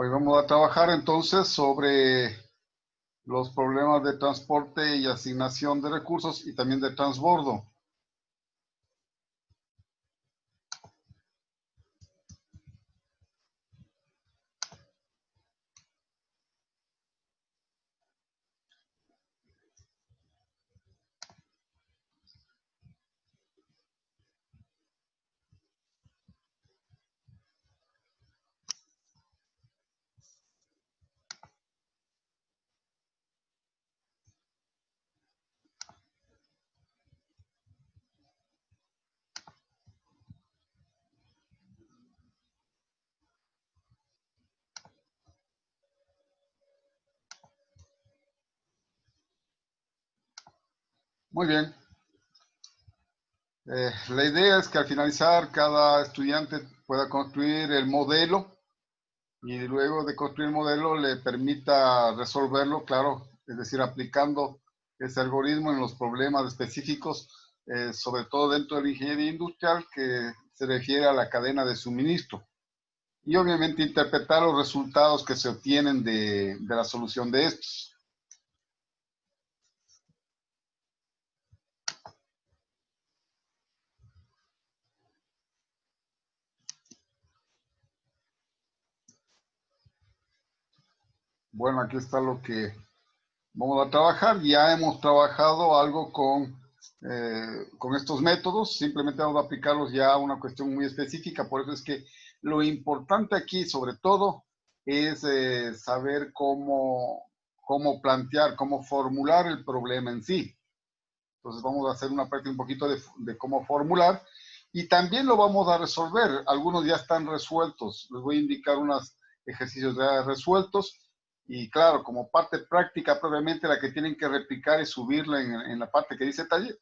Hoy vamos a trabajar entonces sobre los problemas de transporte y asignación de recursos y también de transbordo. Muy bien. La idea es que al finalizar cada estudiante pueda construir el modelo y luego de construir el modelo le permita resolverlo, claro, es decir, aplicando ese algoritmo en los problemas específicos, sobre todo dentro de la ingeniería industrial que se refiere a la cadena de suministro. Y obviamente interpretar los resultados que se obtienen de la solución de estos. Bueno, aquí está lo que vamos a trabajar. Ya hemos trabajado algo con estos métodos, simplemente vamos a aplicarlos ya a una cuestión muy específica. Por eso es que lo importante aquí, sobre todo, es saber cómo plantear, cómo formular el problema en sí. Entonces vamos a hacer una práctica un poquito de cómo formular y también lo vamos a resolver. Algunos ya están resueltos. Les voy a indicar unos ejercicios ya resueltos y claro, como parte práctica propiamente la que tienen que replicar y subirla en la parte que dice taller.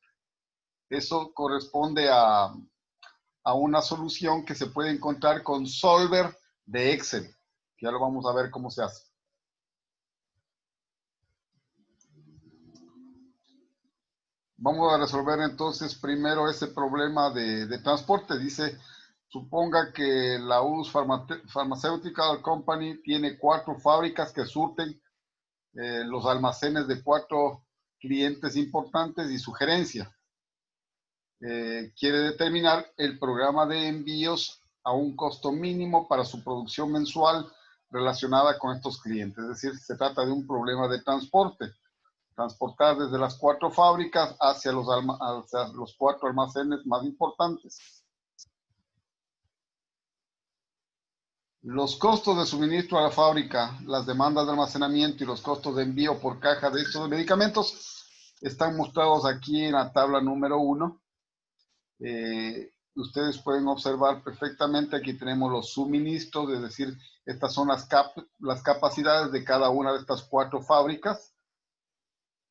Eso corresponde a una solución que se puede encontrar con Solver de Excel. Ya lo vamos a ver cómo se hace. Vamos a resolver entonces primero ese problema de transporte. Dice, suponga que la US Pharmaceutical Company tiene 4 fábricas que surten los almacenes de 4 clientes importantes y su gerencia. Quiere determinar el programa de envíos a un costo mínimo para su producción mensual relacionada con estos clientes. Es decir, se trata de un problema de transporte. Transportar desde las 4 fábricas hacia los 4 almacenes más importantes. Los costos de suministro a la fábrica, las demandas de almacenamiento y los costos de envío por caja de estos medicamentos están mostrados aquí en la tabla número 1. Ustedes pueden observar perfectamente, aquí tenemos los suministros, es decir, estas son las capacidades de cada una de estas 4 fábricas.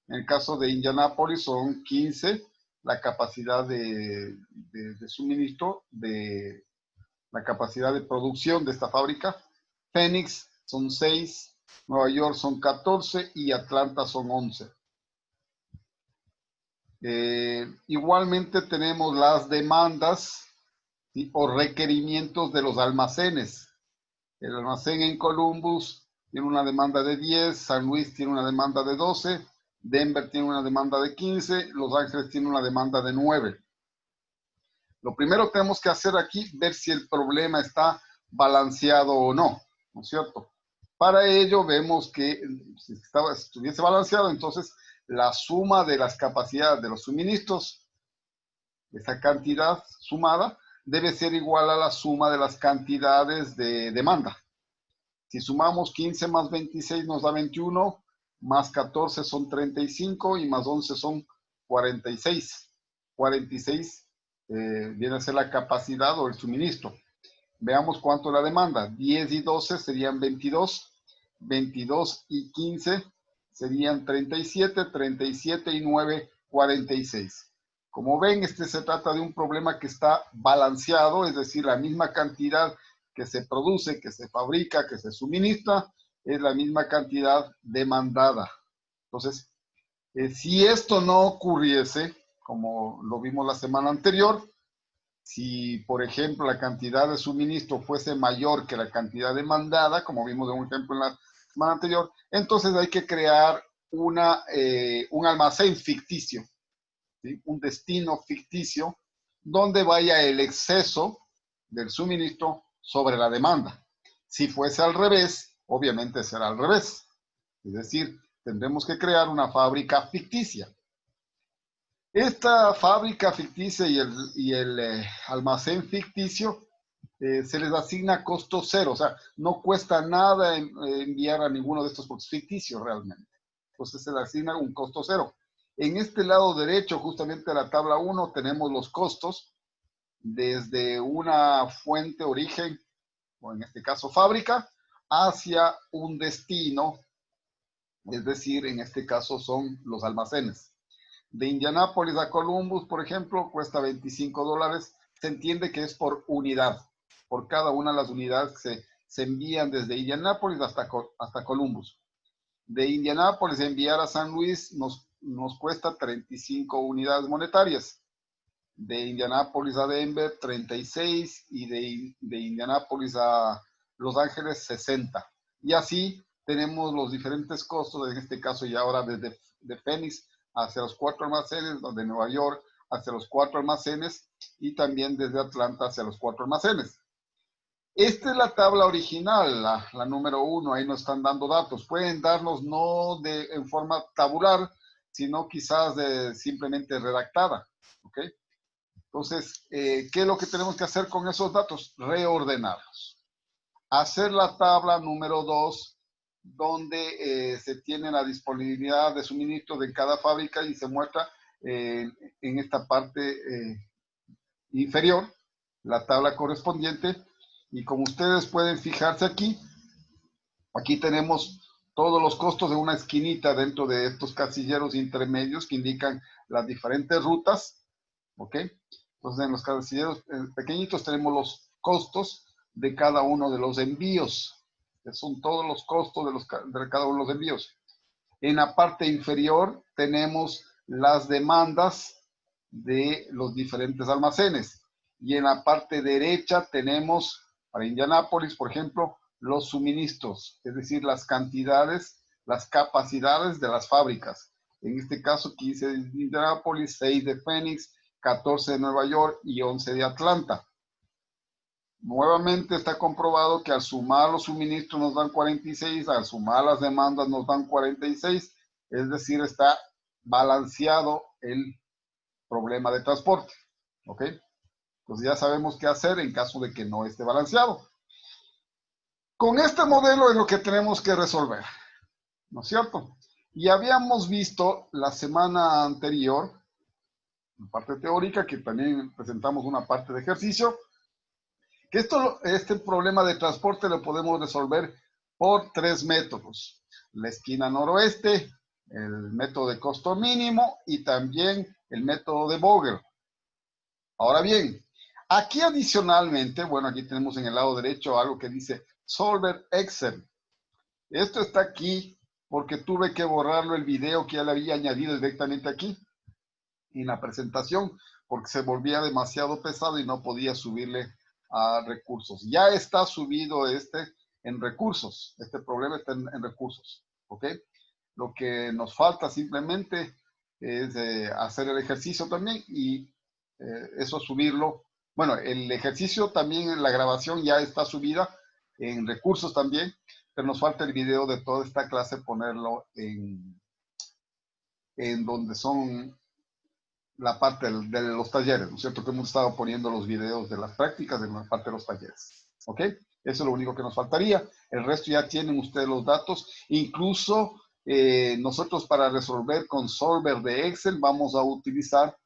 En el caso de Indianápolis son 15 la capacidad de suministro, de la capacidad de producción de esta fábrica. Phoenix son 6, Nueva York son 14 y Atlanta son 11. Igualmente tenemos las demandas, ¿sí?, o requerimientos de los almacenes. El almacén en Columbus tiene una demanda de 10, San Luis tiene una demanda de 12, Denver tiene una demanda de 15, Los Ángeles tiene una demanda de 9. Lo primero que tenemos que hacer aquí, ver si el problema está balanceado o no, ¿no es cierto? Para ello vemos que si estuviese balanceado, entonces la suma de las capacidades de los suministros, esa cantidad sumada, debe ser igual a la suma de las cantidades de demanda. Si sumamos 15 más 26 nos da 21, más 14 son 35 y más 11 son 46. 46 viene a ser la capacidad o el suministro. Veamos cuánto es la demanda. 10 y 12 serían 22. 22 y 15 serían 37. 37 y 9, 46. Como ven, se trata de un problema que está balanceado, es decir, la misma cantidad que se produce, que se fabrica, que se suministra, es la misma cantidad demandada. Entonces, si esto no ocurriese, como lo vimos la semana anterior, Si, por ejemplo, la cantidad de suministro fuese mayor que la cantidad demandada, como vimos en un ejemplo en la semana anterior, entonces hay que crear un almacén ficticio, ¿sí? Un destino ficticio donde vaya el exceso del suministro sobre la demanda. Si fuese al revés, obviamente será al revés. Es decir, tendremos que crear una fábrica ficticia. Esta fábrica ficticia y el almacén ficticio se les asigna costo cero, o sea, no cuesta nada enviar a ninguno de estos porque es ficticio realmente. Entonces se les asigna un costo cero. En este lado derecho, justamente la tabla 1, tenemos los costos desde una fuente origen, o en este caso fábrica, hacia un destino, es decir, en este caso son los almacenes. De Indianápolis a Columbus, por ejemplo, cuesta $25. Se entiende que es por unidad, por cada una de las unidades que se envían desde Indianápolis hasta Columbus. De Indianápolis enviar a San Luis nos cuesta 35 unidades monetarias. De Indianápolis a Denver, 36, y de Indianápolis a Los Ángeles, 60. Y así tenemos los diferentes costos, en este caso ya ahora desde de Phoenix hacia los 4 almacenes, de Nueva York hacia los 4 almacenes, y también desde Atlanta hacia los 4 almacenes. Esta es la tabla original, la número 1, ahí nos están dando datos. Pueden darnos no en forma tabular, sino quizás simplemente redactada, ¿ok? Entonces, ¿qué es lo que tenemos que hacer con esos datos? Reordenarlos. Hacer la tabla número 2, donde se tiene la disponibilidad de suministro de cada fábrica y se muestra en esta parte inferior la tabla correspondiente. Y como ustedes pueden fijarse aquí tenemos todos los costos de una esquinita dentro de estos casilleros intermedios que indican las diferentes rutas, ¿ok? Entonces en los casilleros pequeñitos tenemos los costos de cada uno de los envíos, que son todos los costos de cada uno de los envíos. En la parte inferior tenemos las demandas de los diferentes almacenes. Y en la parte derecha tenemos, para Indianápolis, por ejemplo, los suministros, es decir, las cantidades, las capacidades de las fábricas. En este caso, 15 de Indianápolis, 6 de Phoenix, 14 de Nueva York y 11 de Atlanta. Nuevamente está comprobado que al sumar los suministros nos dan 46, al sumar las demandas nos dan 46, es decir, está balanceado el problema de transporte, ¿ok? Entonces ya sabemos qué hacer en caso de que no esté balanceado. Con este modelo es lo que tenemos que resolver, ¿no es cierto? Y habíamos visto la semana anterior, la parte teórica, que también presentamos una parte de ejercicio, que este problema de transporte lo podemos resolver por 3 métodos. La esquina noroeste, el método de costo mínimo y también el método de Vogel. Ahora bien, aquí adicionalmente, bueno, aquí tenemos en el lado derecho algo que dice Solver Excel. Esto está aquí porque tuve que borrarlo el video que ya le había añadido directamente aquí en la presentación porque se volvía demasiado pesado y no podía subirle a recursos. Ya está subido en recursos. Este problema está en recursos, ¿ok? Lo que nos falta simplemente es hacer el ejercicio también y eso subirlo. Bueno, el ejercicio también en la grabación ya está subida en recursos también, pero nos falta el video de toda esta clase ponerlo en donde son la parte de los talleres, ¿no es cierto? Que hemos estado poniendo los videos de las prácticas en la parte de los talleres, ¿ok? Eso es lo único que nos faltaría. El resto ya tienen ustedes los datos. Incluso nosotros para resolver con Solver de Excel vamos a utilizar,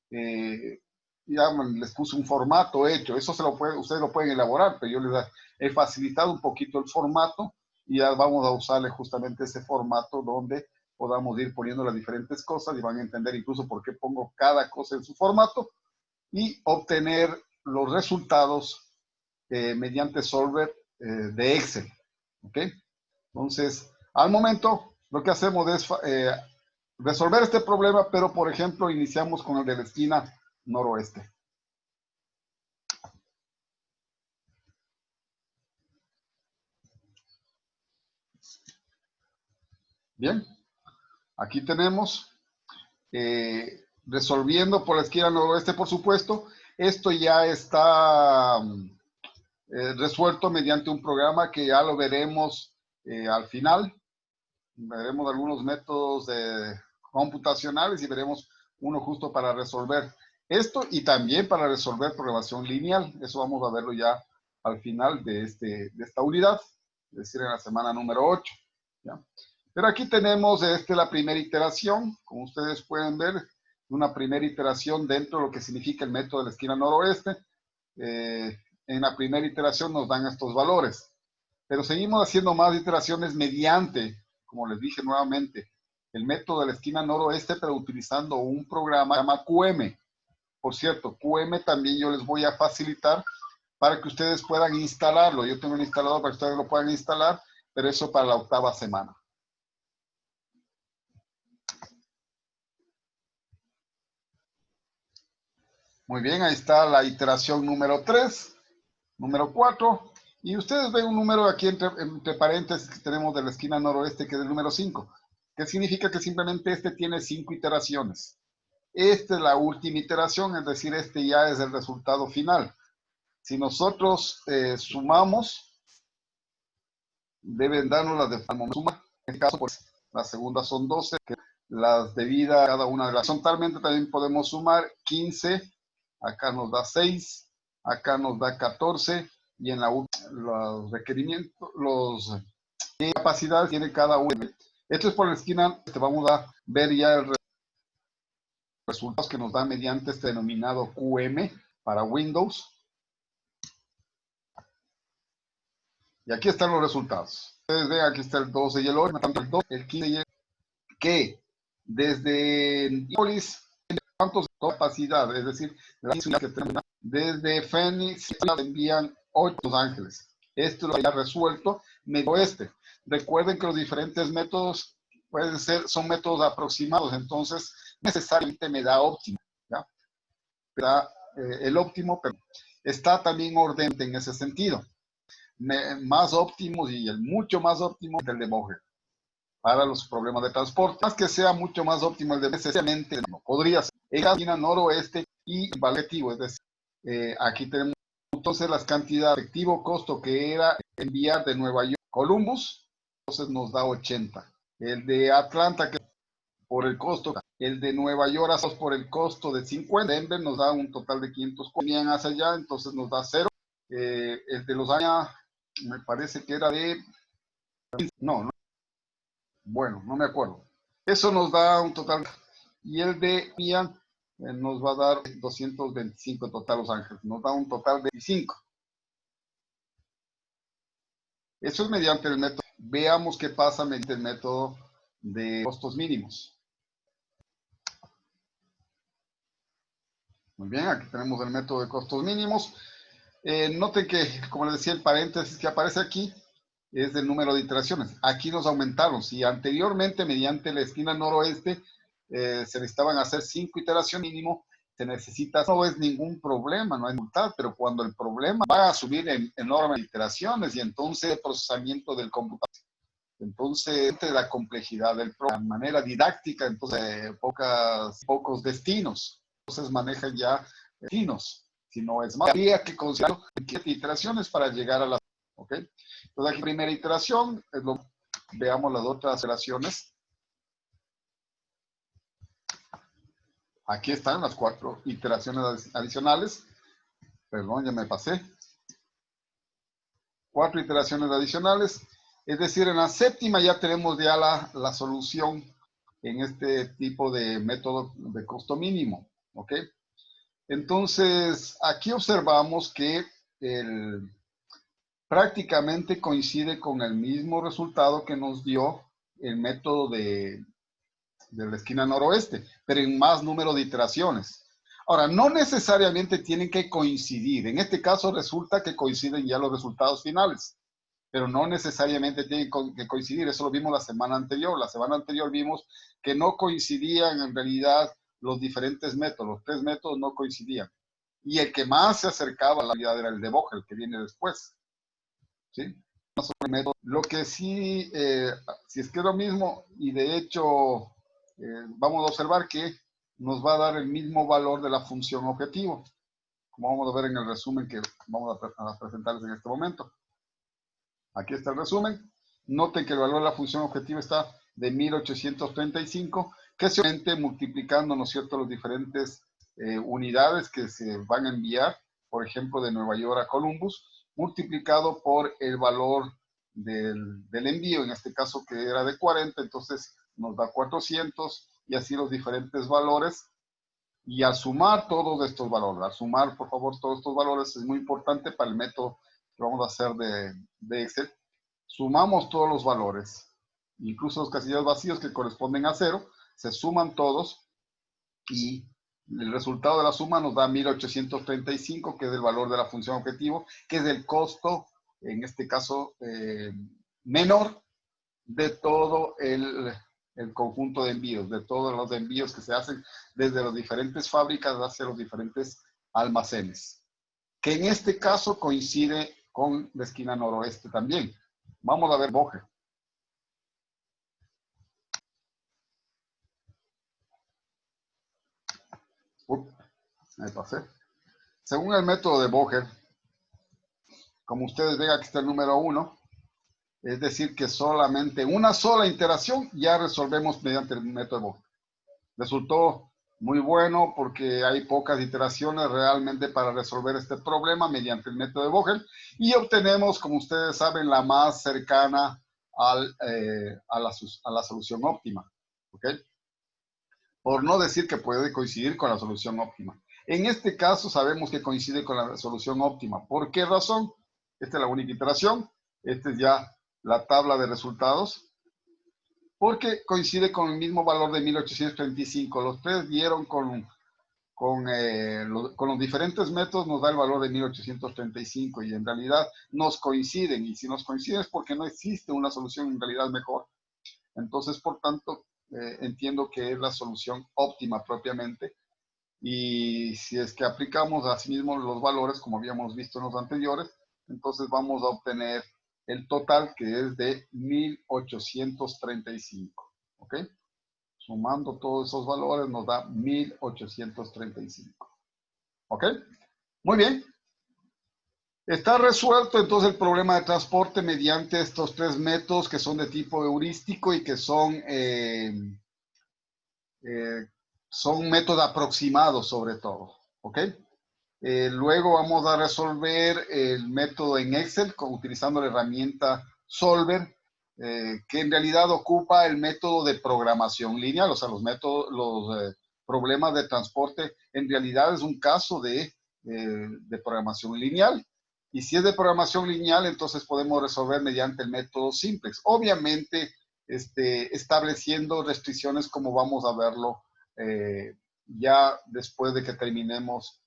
ya les puse un formato hecho. Eso ustedes lo pueden elaborar, pero yo les he facilitado un poquito el formato y ya vamos a usarle justamente ese formato donde podamos ir poniendo las diferentes cosas y van a entender incluso por qué pongo cada cosa en su formato y obtener los resultados mediante Solver de Excel, ¿ok? Entonces, al momento, lo que hacemos es resolver este problema, pero por ejemplo, iniciamos con el de la esquina noroeste. Bien, aquí tenemos resolviendo por la esquina noroeste, por supuesto. Esto ya está resuelto mediante un programa que ya lo veremos al final. Veremos algunos métodos computacionales y veremos uno justo para resolver esto y también para resolver programación lineal. Eso vamos a verlo ya al final de esta unidad, es decir, en la semana número 8. ¿Ya? Pero aquí tenemos la primera iteración, como ustedes pueden ver, una primera iteración dentro de lo que significa el método de la esquina noroeste. En la primera iteración nos dan estos valores, pero seguimos haciendo más iteraciones mediante, como les dije nuevamente, el método de la esquina noroeste, pero utilizando un programa que se llama QM. Por cierto, QM también yo les voy a facilitar para que ustedes puedan instalarlo. Yo tengo un instalador para que ustedes lo puedan instalar, pero eso para la 8ª semana. Muy bien, ahí está la iteración número 3, número 4, y ustedes ven un número aquí entre paréntesis que tenemos de la esquina noroeste, que es el número 5, que significa que simplemente tiene 5 iteraciones. Esta es la última iteración, es decir, ya es el resultado final. Si nosotros sumamos, deben darnos las de suma. En este caso, pues, las segundas son 12, que las debidas a cada una de las. Horizontalmente también podemos sumar 15, acá nos da 6, acá nos da 14, y en los requerimientos, qué capacidades tiene cada uno. Esto es por la esquina, vamos a ver ya el resultados que nos da mediante este denominado QM para Windows. Y aquí están los resultados. Ustedes ven, aquí está el 12 y el 8, tanto el 2, el 15 y el que desde Polis, ¿cuántos capacidad? Es decir, desde Phoenix envían 8 Ángeles. Esto lo había resuelto medio Recuerden que los diferentes métodos son métodos aproximados, entonces necesariamente me da óptimo. ¿Ya? Me da el óptimo, pero está también orden en ese sentido. Más óptimo y el mucho más óptimo es el de Boger para los problemas de transporte. Más que sea mucho más óptimo el de necesariamente no podría ser. En la esquina noroeste y valetivo, es decir, aquí tenemos entonces las cantidades de efectivo costo que era enviar de Nueva York a Columbus, entonces nos da 80. El de Atlanta, que por el costo, el de Nueva York por el costo de 50, Denver nos da un total de 500, bien hacia allá, entonces nos da 0. El de los años, me parece que era de, no, bueno, no me acuerdo. Eso nos da un total, y el de Ian nos va a dar 225 total Los Ángeles, nos da un total de 25. Eso es mediante el método. Veamos qué pasa mediante el método de costos mínimos. Muy bien, aquí tenemos el método de costos mínimos. Noten que, como les decía, el paréntesis que aparece aquí es el número de iteraciones. Aquí nos aumentaron. Si anteriormente, mediante la esquina noroeste, se necesitaban hacer 5 iteraciones mínimo, se necesita, no es ningún problema, no hay dificultad, pero cuando el problema va a subir en enormes iteraciones y entonces el procesamiento del computador, entonces la complejidad del programa, de manera didáctica, entonces pocos destinos, entonces manejan ya destinos, si no es más, habría que considerar 7 iteraciones para llegar a la, ¿ok? Entonces aquí primera iteración, veamos las otras iteraciones. Aquí están las 4 iteraciones adicionales. Perdón, ya me pasé. 4 iteraciones adicionales. Es decir, en la séptima ya tenemos ya la solución en este tipo de método de costo mínimo. ¿Ok? Entonces, aquí observamos que prácticamente coincide con el mismo resultado que nos dio el método de la esquina noroeste, pero en más número de iteraciones. Ahora, no necesariamente tienen que coincidir. En este caso resulta que coinciden ya los resultados finales, pero no necesariamente tienen que coincidir. Eso lo vimos la semana anterior. La semana anterior vimos que no coincidían en realidad los diferentes métodos. Los 3 métodos no coincidían. Y el que más se acercaba a la realidad era el de Boger, que viene después. ¿Sí? Lo que sí, si es que es lo mismo, y de hecho vamos a observar que nos va a dar el mismo valor de la función objetivo, como vamos a ver en el resumen que vamos a presentarles en este momento. Aquí está el resumen. Noten que el valor de la función objetiva está de 1835, que se aumenta multiplicando, ¿no es cierto?, las diferentes unidades que se van a enviar, por ejemplo, de Nueva York a Columbus, multiplicado por el valor del envío, en este caso que era de 40, entonces nos da 400, y así los diferentes valores. Y al sumar todos estos valores, al sumar, por favor, todos estos valores, es muy importante para el método que vamos a hacer de Excel. Sumamos todos los valores, incluso los casillas vacíos que corresponden a 0, se suman todos y el resultado de la suma nos da 1835, que es el valor de la función objetivo, que es el costo, en este caso, menor de todo el conjunto de envíos, de todos los envíos que se hacen desde las diferentes fábricas hacia los diferentes almacenes, que en este caso coincide con la esquina noroeste también. Vamos a ver Boger. Me pasé. Según el método de Boger, como ustedes ven, aquí está el número 1, es decir, que solamente una sola iteración ya resolvemos mediante el método de Boger. Resultó muy bueno porque hay pocas iteraciones realmente para resolver este problema mediante el método de Boger, y obtenemos, como ustedes saben, la más cercana a la solución óptima. ¿Ok? Por no decir que puede coincidir con la solución óptima. En este caso sabemos que coincide con la solución óptima. ¿Por qué razón? Esta es la única iteración. Esta es ya la tabla de resultados. Porque coincide con el mismo valor de 1835. Los tres dieron con los diferentes métodos, nos da el valor de 1835, y en realidad nos coinciden. Y si nos coinciden es porque no existe una solución en realidad mejor. Entonces, por tanto, entiendo que es la solución óptima propiamente. Y si es que aplicamos asimismo los valores, como habíamos visto en los anteriores, entonces vamos a obtener el total, que es de 1835. ¿Ok? Sumando todos esos valores nos da 1835. ¿Ok? Muy bien. Está resuelto entonces el problema de transporte mediante estos tres métodos que son de tipo heurístico y que son métodos aproximados sobre todo. ¿Ok? Luego vamos a resolver el método en Excel utilizando la herramienta Solver, que en realidad ocupa el método de programación lineal. O sea, los problemas de transporte en realidad es un caso de programación lineal. Y si es de programación lineal, entonces podemos resolver mediante el método simplex. Obviamente, estableciendo restricciones como vamos a verlo ya después de que terminemos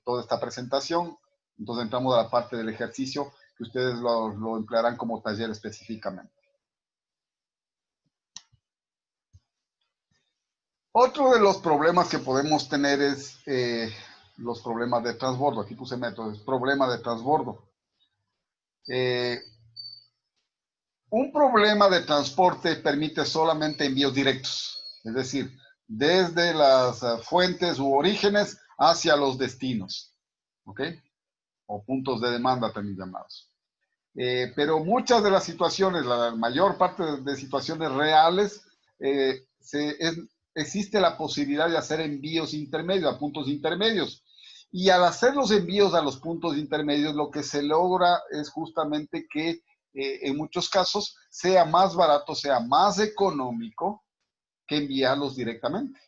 toda esta presentación. Entonces entramos a la parte del ejercicio, que ustedes lo emplearán como taller específicamente. Otro de los problemas que podemos tener es los problemas de transbordo. Aquí puse métodos, problema de transbordo. Un problema de transporte permite solamente envíos directos, es decir, desde las fuentes u orígenes hacia los destinos, ¿ok? O puntos de demanda también llamados. Pero muchas de las situaciones, la mayor parte de situaciones reales, existe la posibilidad de hacer envíos intermedios, a puntos intermedios. Y al hacer los envíos a los puntos intermedios, lo que se logra es justamente que en muchos casos sea más barato, sea más económico que enviarlos directamente.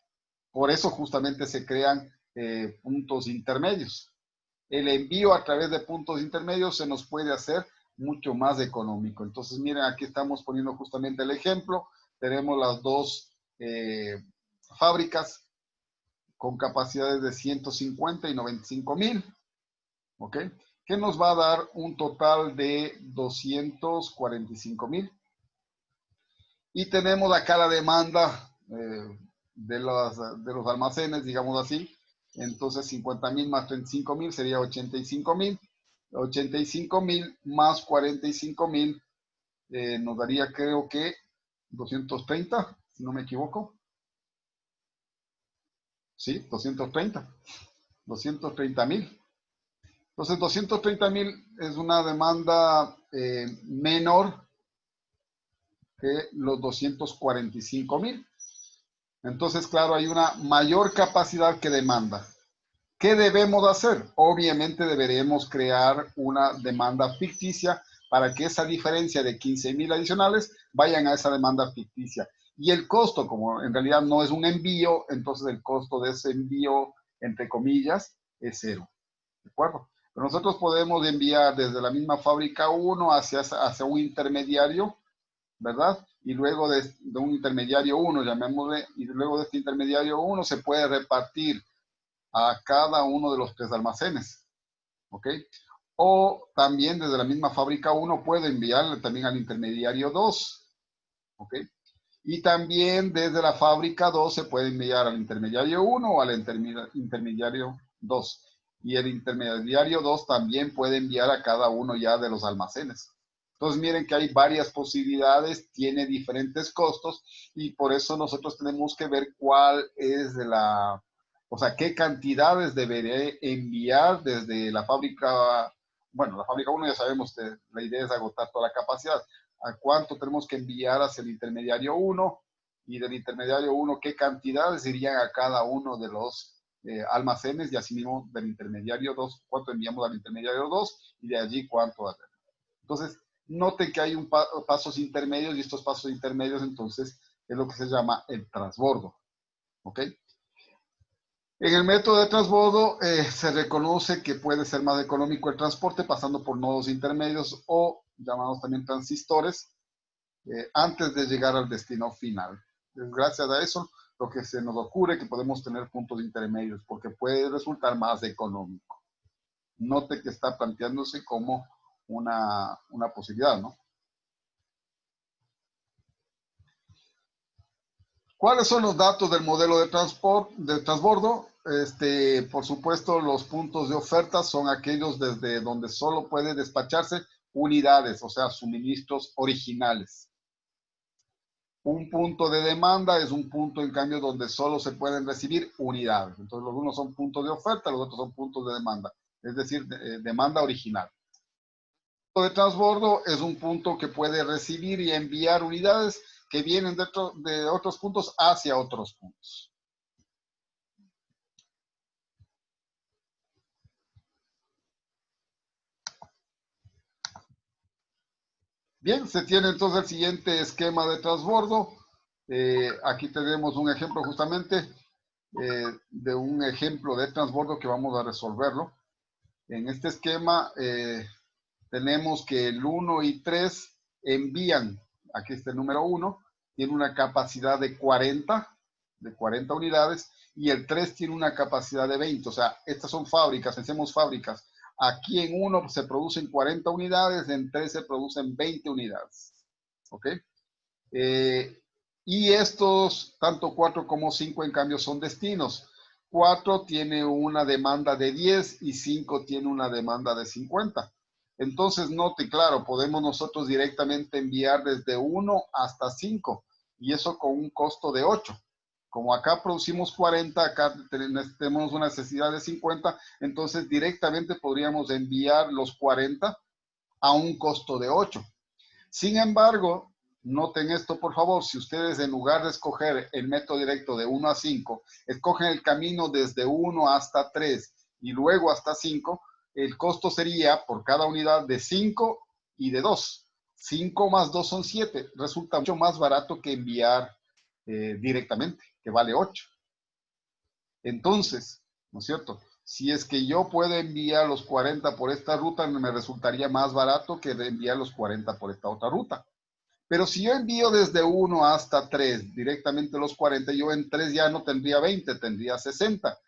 Por eso justamente se crean puntos intermedios. El envío a través de puntos intermedios se nos puede hacer mucho más económico. Entonces, miren, aquí estamos poniendo justamente el ejemplo. Tenemos las dos fábricas con capacidades de 150 y 95,000, ¿ok? Que nos va a dar un total de 245,000. Y tenemos acá la demanda de los almacenes, digamos así. Entonces, 50,000 más 35,000 sería 85,000. 85,000 más 45,000 nos daría, creo que 230, si no me equivoco. Sí, 230,000. Entonces, 230,000 es una demanda menor que los 245,000. Entonces, claro, hay una mayor capacidad que demanda. ¿Qué debemos hacer? Obviamente deberemos crear una demanda ficticia para que esa diferencia de 15,000 adicionales vayan a esa demanda ficticia. Y el costo, como en realidad no es un envío, entonces el costo de ese envío, entre comillas, es cero. ¿De acuerdo? Pero nosotros podemos enviar desde la misma fábrica 1 hacia un intermediario, ¿verdad? Y luego de un intermediario 1, llamémosle, y luego de este intermediario 1 se puede repartir a cada uno de los 3 almacenes, ¿ok? O también desde la misma fábrica 1 puede enviarle también al intermediario 2, ¿ok? Y también desde la fábrica 2 se puede enviar al intermediario 1 o al intermediario 2. Y el intermediario 2 también puede enviar a cada uno ya de los almacenes. Entonces miren que hay varias posibilidades, tiene diferentes costos y por eso nosotros tenemos que ver cuál es o sea, qué cantidades deberé enviar desde la fábrica. Bueno, la fábrica 1 ya sabemos que la idea es agotar toda la capacidad. A cuánto tenemos que enviar hacia el intermediario 1 y del intermediario 1 qué cantidades irían a cada uno de los almacenes y asimismo del intermediario 2 cuánto enviamos al intermediario 2 y de allí cuánto. Entonces, noten que hay pasos intermedios y estos pasos intermedios entonces es lo que se llama el transbordo. ¿Ok? En el método de transbordo se reconoce que puede ser más económico el transporte pasando por nodos intermedios o llamados también transistores antes de llegar al destino final. Gracias a eso, lo que se nos ocurre es que podemos tener puntos intermedios porque puede resultar más económico. Note que está planteándose como una posibilidad, ¿no? ¿Cuáles son los datos del modelo de transbordo? Por supuesto, los puntos de oferta son aquellos desde donde solo puede despacharse unidades, o sea, suministros originales. Un punto de demanda es un punto, en cambio, donde solo se pueden recibir unidades. Entonces, los unos son puntos de oferta, los otros son puntos de demanda, es decir, demanda original. El punto de transbordo es un punto que puede recibir y enviar unidades que vienen de otros puntos hacia otros puntos. Bien, se tiene entonces el siguiente esquema de transbordo. Aquí tenemos un ejemplo justamente de un ejemplo de transbordo que vamos a resolverlo. En este esquema tenemos que el 1 y 3 envían, aquí está el número 1, tiene una capacidad de 40 unidades, y el 3 tiene una capacidad de 20. O sea, estas son fábricas, pensemos fábricas. Aquí en 1 se producen 40 unidades, en 3 se producen 20 unidades. ¿Ok? Y estos, tanto 4 como 5, en cambio, son destinos. 4 tiene una demanda de 10 y 5 tiene una demanda de 50. Entonces, note, claro, podemos nosotros directamente enviar desde 1 hasta 5 y eso con un costo de 8. Como acá producimos 40, acá tenemos una necesidad de 50, entonces directamente podríamos enviar los 40 a un costo de 8. Sin embargo, noten esto por favor, si ustedes en lugar de escoger el método directo de 1 a 5, escogen el camino desde 1 hasta 3 y luego hasta 5, el costo sería por cada unidad de 5 y de 2. 5 más 2 son 7. Resulta mucho más barato que enviar directamente, que vale 8. Entonces, ¿no es cierto? Si es que yo puedo enviar los 40 por esta ruta, me resultaría más barato que enviar los 40 por esta otra ruta. Pero si yo envío desde 1 hasta 3 directamente los 40, yo en 3 ya no tendría 20, tendría 60.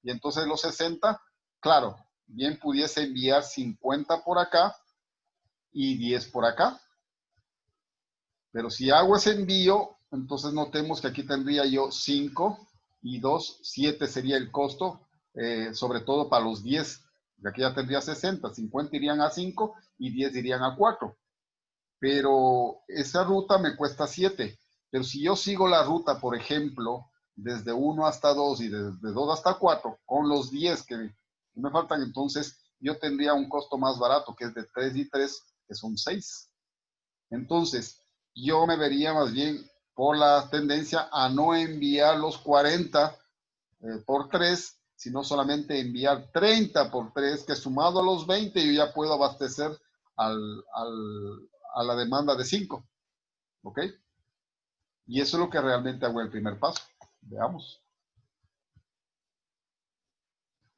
Y entonces los 60, claro, bien pudiese enviar 50 por acá y 10 por acá. Pero si hago ese envío, entonces notemos que aquí tendría yo 5 y 2, 7 sería el costo, sobre todo para los 10 Aquí ya tendría 60, 50 irían a 5 y 10 irían a 4. Pero esa ruta me cuesta 7. Pero si yo sigo la ruta, por ejemplo, desde 1 hasta 2 y desde 2 hasta 4, con los 10 que me faltan, entonces yo tendría un costo más barato, que es de 3 y 3, que son 6. Entonces, yo me vería más bien por la tendencia a no enviar los 40 por 3, sino solamente enviar 30 por 3, que sumado a los 20 yo ya puedo abastecer a la demanda de 5. ¿Ok? Y eso es lo que realmente hago en el primer paso. Veamos.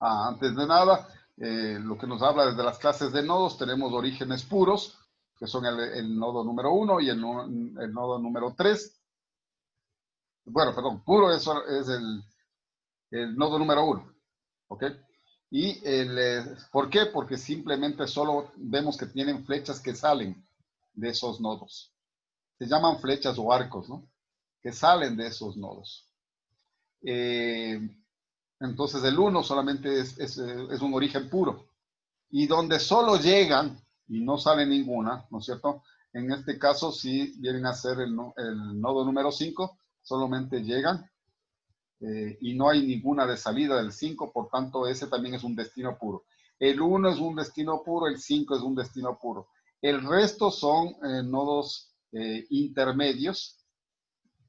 Antes de nada, lo que nos habla desde las clases de nodos, tenemos orígenes puros, que son el nodo número 1 y el nodo número 3. Bueno, perdón, puro eso es el nodo número 1. ¿Ok? Y ¿por qué? Porque simplemente solo vemos que tienen flechas que salen de esos nodos. Se llaman flechas o arcos, ¿no? Que salen de esos nodos. Entonces el 1 solamente es un origen puro. Y donde solo llegan y no sale ninguna, ¿no es cierto? En este caso, si vienen a ser el nodo número 5, solamente llegan y no hay ninguna de salida del 5, por tanto ese también es un destino puro. El 1 es un destino puro, el 5 es un destino puro. El resto son nodos intermedios,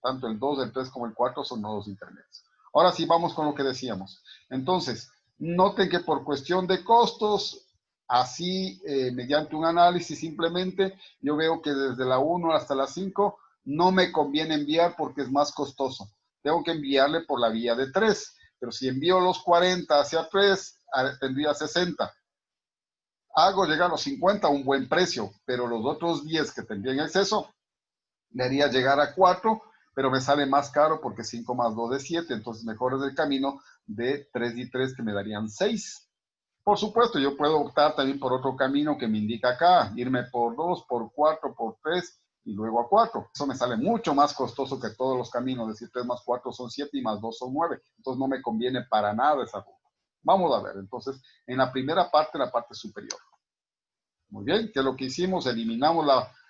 tanto el 2, el 3 como el 4 son nodos intermedios. Ahora sí vamos con lo que decíamos. Entonces, noten que por cuestión de costos, así mediante un análisis simplemente, yo veo que desde la 1 hasta la 5 no me conviene enviar porque es más costoso. Tengo que enviarle por la vía de 3, pero si envío los 40 hacia 3, tendría 60. Hago llegar los 50 a un buen precio, pero los otros 10 que tendría en exceso, me haría llegar a 4, pero me sale más caro porque 5 más 2 es 7, entonces mejor es el camino de 3 y 3 que me darían 6. Por supuesto, yo puedo optar también por otro camino que me indica acá, irme por 2, por 4, por 3 y luego a 4. Eso me sale mucho más costoso que todos los caminos, es decir, 3 más 4 son 7 y más 2 son 9. Entonces no me conviene para nada esa ruta. Vamos a ver, entonces, en la primera parte, la parte superior. Muy bien, ¿qué es lo que hicimos? Eliminamos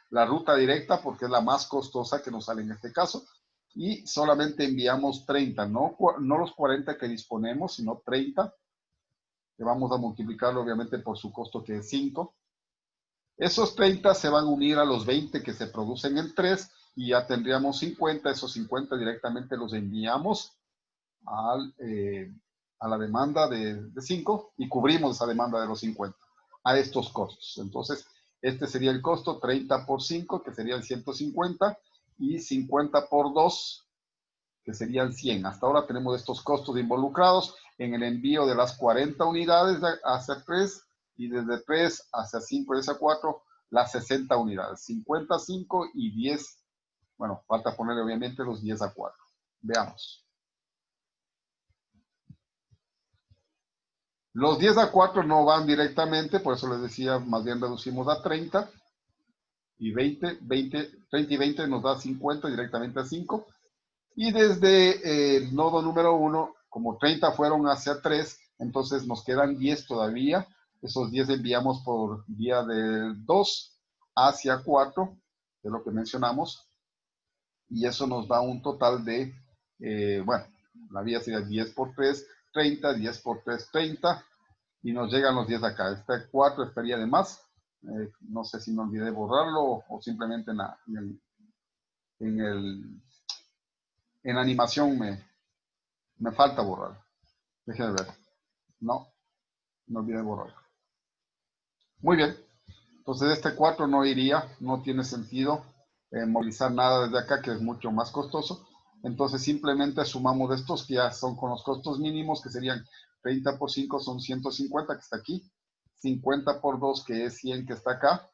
la ruta directa porque es la más costosa que nos sale en este caso y solamente enviamos 30, no los 40 que disponemos, sino 30, que vamos a multiplicarlo obviamente por su costo que es 5. Esos 30 se van a unir a los 20 que se producen en 3 y ya tendríamos 50, esos 50 directamente los enviamos a la demanda de 5 y cubrimos esa demanda de los 50 a estos costos. Entonces, este sería el costo, 30 por 5, que serían 150, y 50 por 2, que serían 100. Hasta ahora tenemos estos costos involucrados en el envío de las 40 unidades hacia 3 y desde 3 hacia 5 y hacia 4, las 60 unidades. 55 y 10. Bueno, falta ponerle obviamente los 10 a 4. Veamos. Los 10 a 4 no van directamente, por eso les decía, más bien reducimos a 30 y 20, 30 y 20 nos da 50 directamente a 5. Y desde el nodo número 1, como 30 fueron hacia 3, entonces nos quedan 10 todavía. Esos 10 enviamos por vía de 2 hacia 4, de lo que mencionamos. Y eso nos da un total de, bueno, la vía sería 10 por 3, 30, 10 por 3, 30. Y nos llegan los 10 acá. Este 4 estaría de más. No sé si me olvidé borrarlo o simplemente en la animación me falta borrarlo. Déjenme ver. No, me olvidé borrarlo. Muy bien. Entonces este 4 no iría, no tiene sentido movilizar nada desde acá, que es mucho más costoso. Entonces simplemente sumamos estos que ya son con los costos mínimos, que serían 30 por 5 son 150, que está aquí. 50 por 2, que es 100, que está acá.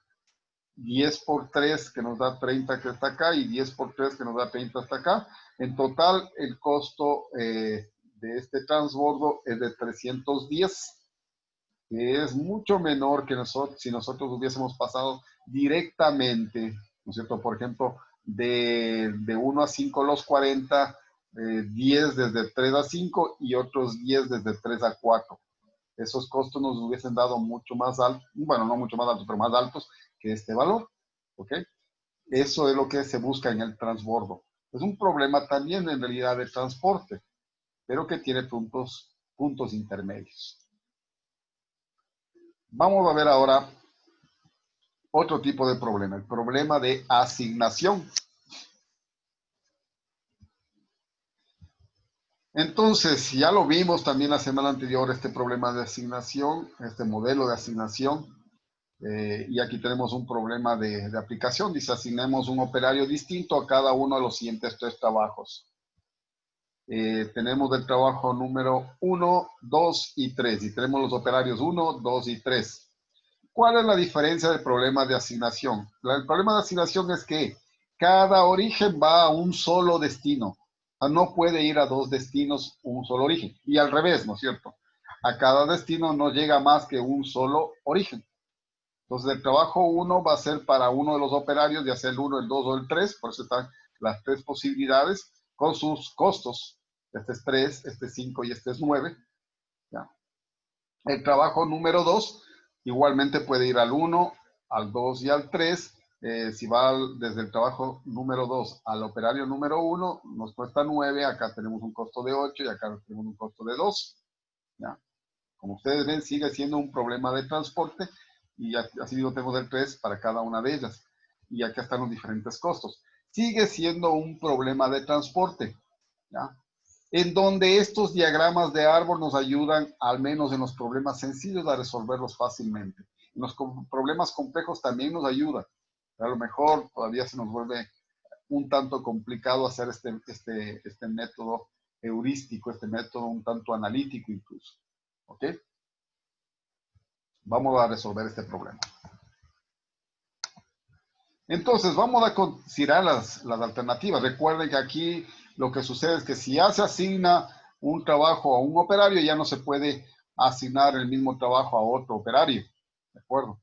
10 por 3, que nos da 30, que está acá. Y 10 por 3, que nos da 30, hasta acá. En total, el costo de este transbordo es de 310, que es mucho menor que si nosotros hubiésemos pasado directamente, ¿no es cierto? Por ejemplo, de 1 a 5 los 40, 10 desde 3 a 5 y otros 10 desde 3 a 4. esos costos nos hubiesen dado mucho más alto, bueno, no mucho más altos, pero más altos que este valor. ¿Ok? Eso es lo que se busca en el transbordo. Es un problema también en realidad de transporte, pero que tiene puntos intermedios. Vamos a ver ahora otro tipo de problema, el problema de asignación. Entonces, ya lo vimos también la semana anterior, este problema de asignación, este modelo de asignación. Y aquí tenemos un problema de aplicación. Dice, asignemos un operario distinto a cada uno de los siguientes 3 trabajos. Tenemos el trabajo número 1, 2 y 3. Y tenemos los operarios 1, 2 y 3. ¿Cuál es la diferencia del problema de asignación? El problema de asignación es que cada origen va a un solo destino. O sea, no puede ir a 2 destinos un solo origen. Y al revés, ¿no es cierto? A cada destino no llega más que un solo origen. Entonces, el trabajo 1 va a ser para uno de los operarios, ya sea el 1, el 2 o el 3. Por eso están las 3 posibilidades con sus costos. Este es 3, este es 5 y este es 9. ¿Ya? El trabajo número 2 igualmente puede ir al 1, al 2 y al 3. Si va desde el trabajo número 2 al operario número 1, nos cuesta 9. Acá tenemos un costo de 8 y acá tenemos un costo de 2. ¿Ya? Como ustedes ven, sigue siendo un problema de transporte y así mismo tenemos el 3 para cada una de ellas. Y acá están los diferentes costos. Sigue siendo un problema de transporte, ¿ya? En donde estos diagramas de árbol nos ayudan, al menos en los problemas sencillos, a resolverlos fácilmente. En los problemas complejos también nos ayuda. A lo mejor todavía se nos vuelve un tanto complicado hacer este método heurístico, este método un tanto analítico incluso. ¿Ok? Vamos a resolver este problema. Entonces, vamos a considerar las alternativas. Recuerden que aquí lo que sucede es que si ya se asigna un trabajo a un operario, ya no se puede asignar el mismo trabajo a otro operario. ¿De acuerdo?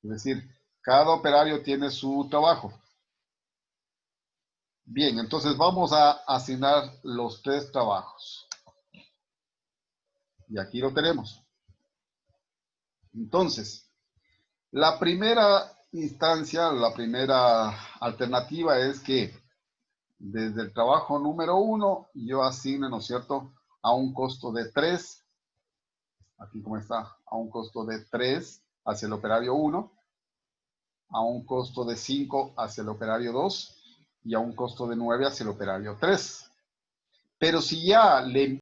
Es decir, cada operario tiene su trabajo. Bien, entonces vamos a asignar los 3 trabajos. Y aquí lo tenemos. Entonces, la primera instancia, la primera alternativa es que desde el trabajo número 1 yo asigne, ¿no es cierto?, a un costo de 3, aquí como está, a un costo de 3 hacia el operario 1, a un costo de 5 hacia el operario 2 y a un costo de 9 hacia el operario 3. Pero si ya le